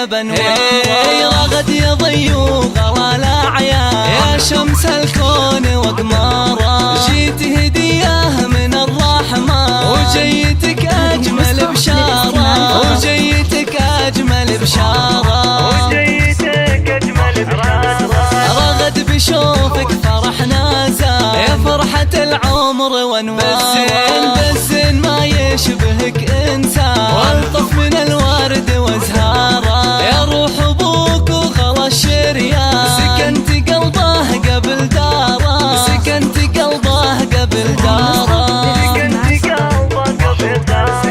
الدنيا بانوار. رغد يا ضيوف غلا الاعياد يا شمس الكون واقماره، جيت هديه من الرحمن وجيتك اجمل بشاره، وجيتك اجمل بشاره، وجيتك اجمل بشاره. رغد بشوفك فرحنا زاد يا فرحة العمر وانوار. بزين ما يشبهك انسان والطف من الورد وازهاره، يا روح ابوك وغلا الشريان سكنت قلبه قبل داره، سكنت قلبه قبل داره، سكنت قلبه قبل داره.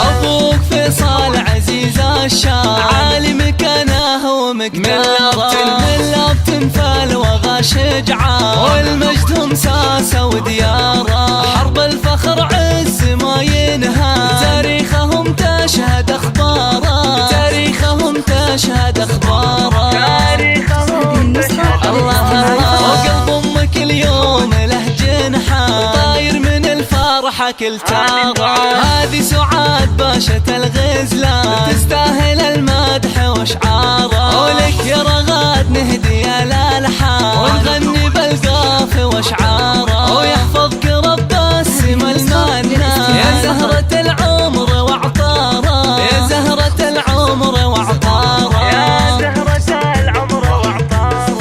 ابوك فيصل عزيز الشام عالي مكانه ومقداره، ملاب تنفال وغا شجعان والمجد مساسه ودياره، حرب الفخر عز ما ينهى تاريخهم تشهد اخباره، تاريخهم تشهد اخباره، تاريخهم تشهد. الله وقلب امك اليوم له جنحان طاير من الفرحه كل تاره، هذه سعاد باشة الغزلان تستاهل المدح واشعاره، ولك يا رغاد نهدي الالحان ونغني بالقاف واشعاره، ويحفظك رب السما المنان يا زهرة العمر وعطاره، يا زهرة العمر وعطاره، يا زهرة العمر وعطاره.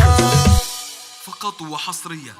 فقط وحصريا